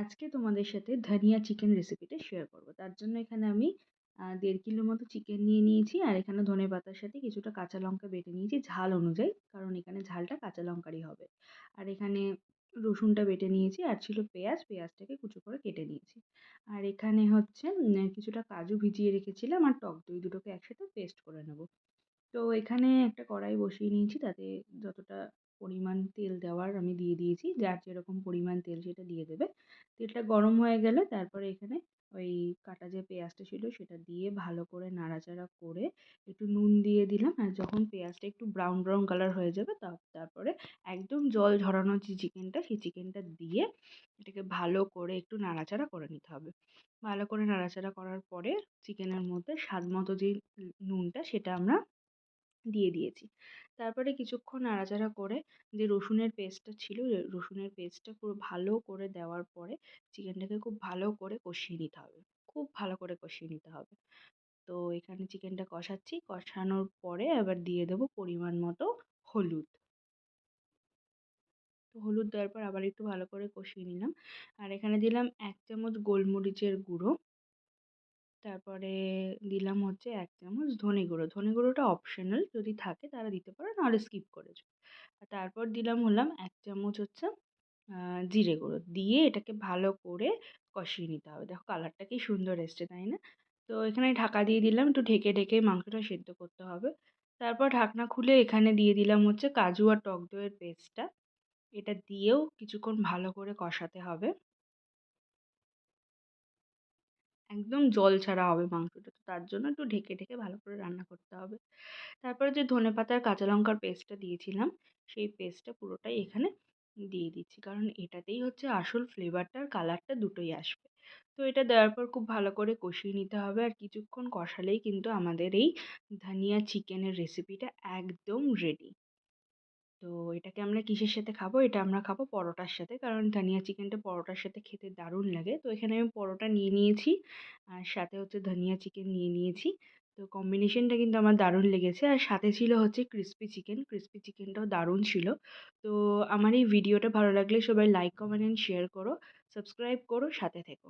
আজকে তোমাদের সাথে ধনিয়া চিকেন রেসিপিটা শেয়ার করব। তার জন্য এখানে আমি ১.৫ কিলো মতো চিকেন নিয়ে নিয়েছি। আর এখানে ধনেপাতার সাথে কিছুটা কাঁচা লঙ্কা বেটে নিয়েছি ঝাল অনুযায়ী। কারণ এখানে ঝালটা কাঁচা লঙ্কারই হবে। আর এখানে রসুনটা বেটে নিয়েছি। আর ছিল পেঁয়াজ, পেঁয়াজটাকে কুচো করে কেটে নিয়েছি। আর এখানে হচ্ছে কিছুটা কাজু ভিজিয়ে রেখেছিলাম আর টক দই দুটোকে একসাথে পেস্ট করে নেব। তো এখানে একটা কড়াই বসিয়ে নিয়েছি, তাতে যতটা পরিমাণ তেল দেওয়ার আমি দিয়ে দিয়েছি। যার যেরকম পরিমাণ তেল সেটা দিয়ে দেবে। তেলটা গরম হয়ে গেলে তারপরে এখানে ওই কাটা যে পেঁয়াজটা ছিল সেটা দিয়ে ভালো করে নাড়াচাড়া করে একটু নুন দিয়ে দিলাম। আর যখন পেঁয়াজটা একটু ব্রাউন ব্রাউন কালার হয়ে যাবে তারপরে একদম জল ঝরানো যে চিকেনটা সেই চিকেনটা দিয়ে এটাকে ভালো করে একটু নাড়াচাড়া করে নিতে হবে। ভালো করে নাড়াচাড়া করার পরে চিকেনের মধ্যে স্বাদ মতো যে নুনটা সেটা আমরা দিয়ে দিয়েছি। তারপরে কিছুক্ষণ নাড়াচাড়া করে যে রসুনের পেস্টটা ছিল, রসুনের পেস্টটা পুরো ভালো করে দেওয়ার পরে চিকেনটাকে খুব ভালো করে কষিয়ে নিতে হবে। খুব ভালো করে কষিয়ে নিতে হবে। তো এখানে চিকেনটা কষাচ্ছি, কষানোর পরে এবার দিয়ে দেবো পরিমাণ মতো হলুদ। তো হলুদ দেওয়ার পর আবার একটু ভালো করে কষিয়ে নিলাম। আর এখানে দিলাম ১ চামচ গোলমরিচের গুঁড়ো। তারপরে দিলাম হচ্ছে ১ চামচ ধনে গুঁড়ো। ধনে গুঁড়োটা অপশনাল, যদি থাকে তারা দিতে পারো, নাহলে স্কিপ করে যেও। আর তারপর দিলাম হলাম ১ চামচ হচ্ছে আ জিরে গুঁড়ো। দিয়ে এটাকে ভালো করে কষিয়ে নিতে হবে। দেখো কালারটা কি সুন্দর এসছে, তাই না? তো এখানে ঢাকা দিয়ে দিলাম, একটু ঢেকে ঢেকে মাংসটা সেদ্ধ করতে হবে। তারপর ঢাকনা খুলে এখানে দিয়ে দিলাম হচ্ছে কাজু আর টক দইয়ের পেস্টটা। এটা দিয়েও কিছুক্ষণ ভালো করে কষাতে হবে। একদম জল ছাড়া হবে মাংসটা। তো তার জন্য একটু ঢেকে ঢেকে ভালো করে রান্না করতে হবে। তারপরে যে ধনেপাতা আর কাঁচা লঙ্কার পেস্টটা দিয়েছিলাম, সেই পেস্টটা পুরোটাই এখানে দিয়ে দিচ্ছি। কারণ এটাতেই হচ্ছে আসল ফ্লেভারটা আর কালারটা দুটোই আসবে। তো এটা দেওয়ার পর খুব ভালো করে কষিয়ে নিতে হবে। আর কিছুক্ষণ কষালেই কিন্তু আমাদের এই ধনিয়া চিকেনের রেসিপিটা একদম রেডি। তো এটাকে আমরা কিসের সাথে খাবো? এটা আমরা খাবো পরোটার সাথে। কারণ ধনিয়া চিকেনটা পরোটার সাথে খেতে দারুণ লাগে। তো এখানে আমি পরোটা নিয়ে নিয়েছি। আর সাথে হচ্ছে ধনিয়া চিকেন নিয়ে নিয়েছি। তো কম্বিনেশনটা কিন্তু আমার দারুণ লেগেছে। আর সাথে ছিল হচ্ছে ক্রিসপি চিকেন। ক্রিসপি চিকেনটাও দারুণ ছিল। তো আমার এই ভিডিওটা ভালো লাগলে সবাই লাইক, কমেন্ট অ্যান্ড শেয়ার করো। সাবস্ক্রাইব করো, সাথে থেকো।